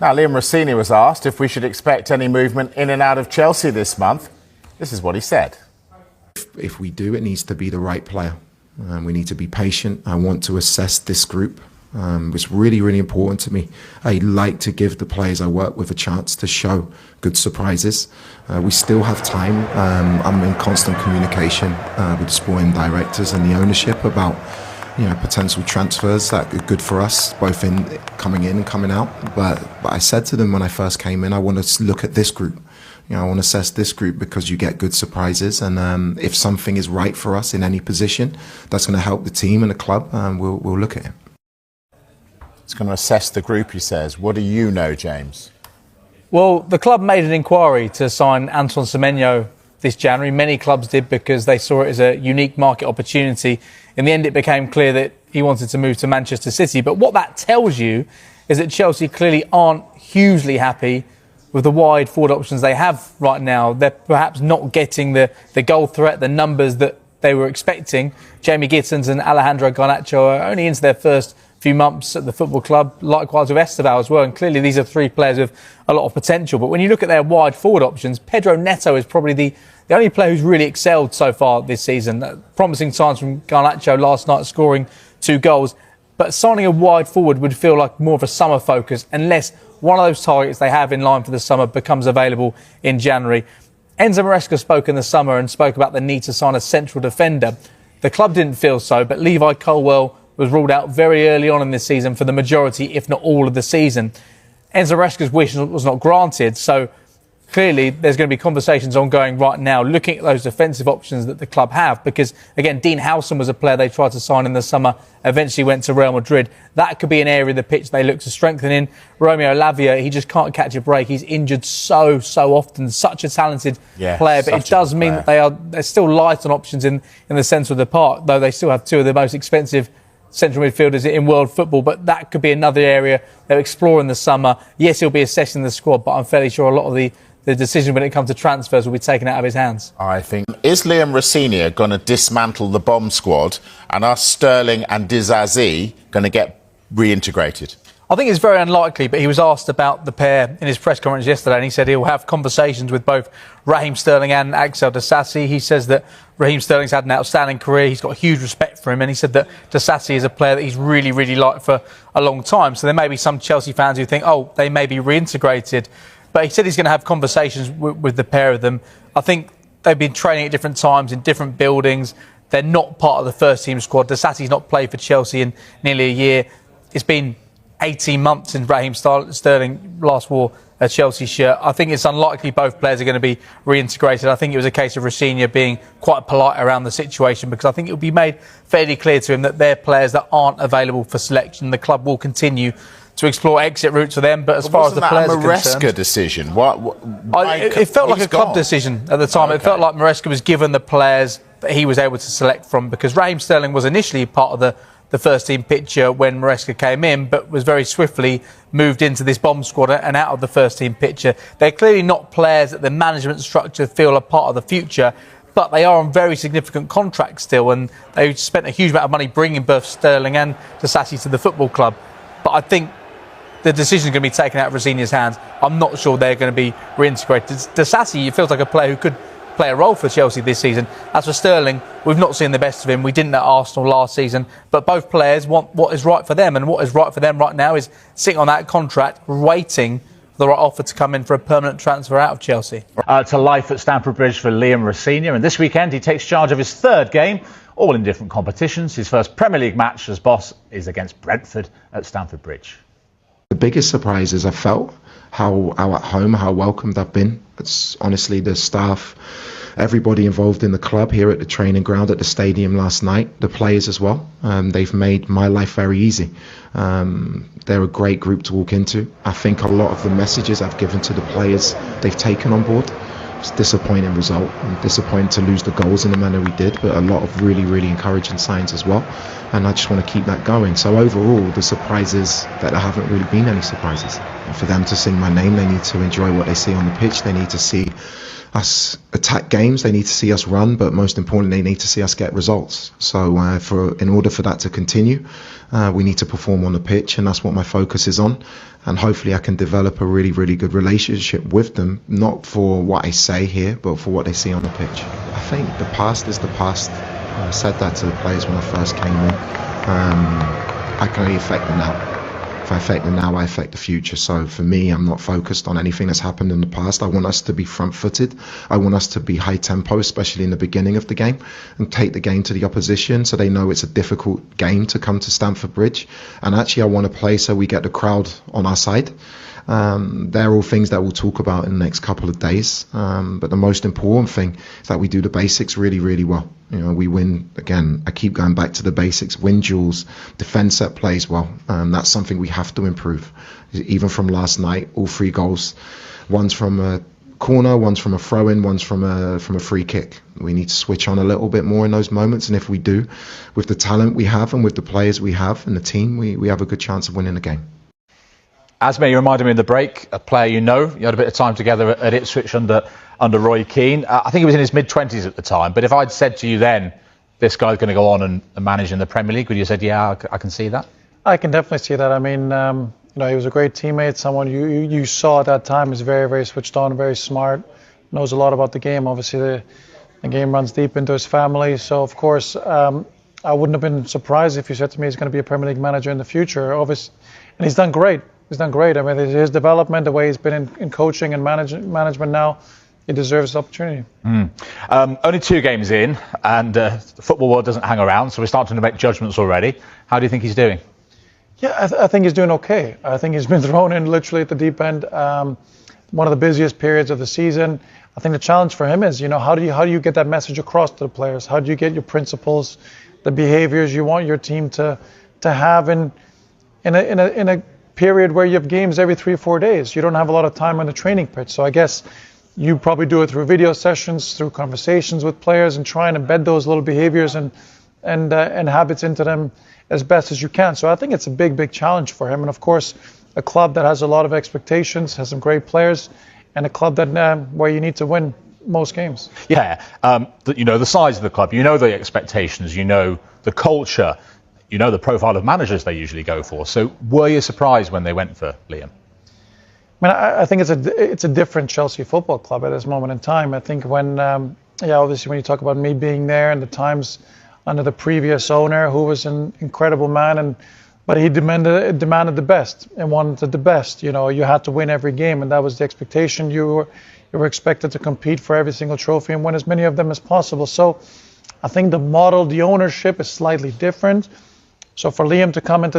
Now, Liam Rosenior was asked if we should expect any movement in and out of Chelsea this month. This is what he said. If we do, it needs to be the right player. We need to be patient. I want to assess this group. It's really, really important to me. I like to give the players I work with a chance to show good surprises. We still have time. I'm in constant communication with the sporting directors and the ownership about potential transfers that are good for us, both in coming in and coming out. But I said to them when I first came in, I want to look at this group. I want to assess this group because you get good surprises, and if something is right for us in any position that's going to help the team and the club, we'll look at it. It's going to assess the group, he says. What do you know, James? Well, the club made an inquiry to sign Antoine Semenyo this January. Many clubs did because they saw it as a unique market opportunity. In the end, it became clear that he wanted to move to Manchester City. But what that tells you is that Chelsea clearly aren't hugely happy with the wide forward options they have right now. They're perhaps not getting the goal threat, the numbers that they were expecting. Jamie Gittins and Alejandro Garnacho are only into their first few months at the football club, likewise with Esteval as well. And clearly these are three players with a lot of potential. But when you look at their wide forward options, Pedro Neto is probably the only player who's really excelled so far this season. Promising signs from Garnacho last night, scoring 2 goals. But signing a wide forward would feel like more of a summer focus unless one of those targets they have in line for the summer becomes available in January. Enzomarescachelsea spoke in the summer and spoke about the need to sign a central defender. The club didn't feel so, but Levi Colwell was ruled out very early on in this season for the majority, if not all, of the season. Enzomarescachels's wish was not granted, so clearly there's going to be conversations ongoing right now looking at those defensive options that the club have, because again, Dean Howson was a player they tried to sign in the summer, eventually went to Real Madrid. That could be an area of the pitch they look to strengthen in. Romeo Lavia, he just can't catch a break. He's injured so often. Such a talented player, but it does mean that they're still light on options in the centre of the park, though they still have 2 of the most expensive central midfielders in world football. But that could be another area they'll explore in the summer. Yes, he'll be assessing the squad, but I'm fairly sure a lot of the decision when it comes to transfers will be taken out of his hands. I think. Is Liam Rosenior going to dismantle the bomb squad, and are Sterling and Dizazi going to get reintegrated? I think it's very unlikely, but he was asked about the pair in his press conference yesterday, and he said he'll have conversations with both Raheem Sterling and Axel Disasi. He says that Raheem Sterling's had an outstanding career. He's got huge respect for him, and he said that Disasi is a player that he's really, really liked for a long time. So there may be some Chelsea fans who think, oh, they may be reintegrated. But he said he's going to have conversations with the pair of them. I think they've been training at different times in different buildings. They're not part of the first team squad. Disasi's not played for Chelsea in nearly a year. It's been 18 months since Raheem Sterling last wore a Chelsea shirt. I think it's unlikely both players are going to be reintegrated. I think it was a case of Rosenior being quite polite around the situation, because I think it will be made fairly clear to him that they're players that aren't available for selection. The club will continue to explore exit routes for them, but as far as the players are concerned... Maresca decision? It felt like a club decision at the time. Okay. It felt like Maresca was given the players that he was able to select from, because Raheem Sterling was initially part of the first team picture when Maresca came in, but was very swiftly moved into this bomb squad and out of the first team picture. They're clearly not players that the management structure feel are part of the future, but they are on very significant contracts still, and they spent a huge amount of money bringing both Sterling and Disasi to the football club. But I think the decision is going to be taken out of Rosenior's hands. I'm not sure they're going to be reintegrated. Disasi, it feels like a player who could play a role for Chelsea this season. As for Sterling, we've not seen the best of him. We didn't at Arsenal last season, but both players want what is right for them, and what is right for them right now is sitting on that contract, waiting for the right offer to come in for a permanent transfer out of Chelsea. To life at Stamford Bridge for Liam Rosenior, and this weekend he takes charge of his 3rd game, all in different competitions. His first Premier League match as boss is against Brentford at Stamford Bridge. The biggest surprise is I felt how at home, how welcomed I've been. It's honestly the staff, everybody involved in the club here at the training ground, at the stadium last night, the players as well. They've made my life very easy. They're a great group to walk into. I think a lot of the messages I've given to the players, they've taken on board. It's a disappointing result. I'm disappointed to lose the goals in the manner we did, but a lot of really, really encouraging signs as well. And I just want to keep that going. So overall, the surprise is that there haven't really been any surprises. And for them to sing my name, they need to enjoy what they see on the pitch. They need to see us attack games. They need to see us run, but most importantly, they need to see us get results. So in order for that to continue, we need to perform on the pitch, and that's what my focus is on. and hopefully I can develop a really, really good relationship with them, not for what I say here, but for what they see on the pitch. I think the past is the past. I said that to the players when I first came in. I can only affect the now. If I affect the now, I affect the future. So for me, I'm not focused on anything that's happened in the past. I want us to be front-footed. I want us to be high tempo, especially in the beginning of the game, and take the game to the opposition so they know it's a difficult game to come to Stamford Bridge. And actually, I want to play so we get the crowd on our side. They're all things that we'll talk about in the next couple of days. But the most important thing is that we do the basics really, really well. You know, we win, again, I keep going back to the basics, win duels, defend set plays well. That's something we have to improve. Even from last night, all 3 goals, one's from a corner, one's from a throw-in, one's from a free kick. We need to switch on a little bit more in those moments, and if we do, with the talent we have and with the players we have and the team, we have a good chance of winning the game. Asma, you reminded me in the break, a player you know. You had a bit of time together at Ipswich under Roy Keane. I think he was in his mid-20s at the time. But if I'd said to you then, this guy's going to go on and manage in the Premier League, would you have said, yeah, I can see that? I can definitely see that. I mean, he was a great teammate, someone you saw at that time is very, very switched on, very smart, knows a lot about the game. Obviously, the game runs deep into his family. So, of course, I wouldn't have been surprised if you said to me he's going to be a Premier League manager in the future. Obviously, and he's done great. He's done great. I mean, his development, the way he's been in coaching and management now, he deserves this opportunity. Only 2 games in, and the football world doesn't hang around, so we're starting to make judgments already. How do you think he's doing? Yeah, I think he's doing okay. I think he's been thrown in literally at the deep end. One of the busiest periods of the season. I think the challenge for him is, how do you get that message across to the players? How do you get your principles, the behaviors you want your team to have in a period where you have games every 3 or 4 days? You don't have a lot of time on the training pitch. So I guess you probably do it through video sessions, through conversations with players, and try and embed those little behaviors and habits into them as best as you can. So I think it's a big, big challenge for him. And of course, a club that has a lot of expectations, has some great players, and a club that where you need to win most games. Yeah, the size of the club, the expectations, the culture. The profile of managers they usually go for. So were you surprised when they went for Liam? I mean, I think it's a different Chelsea football club at this moment in time. I think when, obviously when you talk about me being there and the times under the previous owner, who was an incredible man, but he demanded the best and wanted the best. You had to win every game, and that was the expectation. You were expected to compete for every single trophy and win as many of them as possible. So I think the model, the ownership is slightly different. So for Liam to come into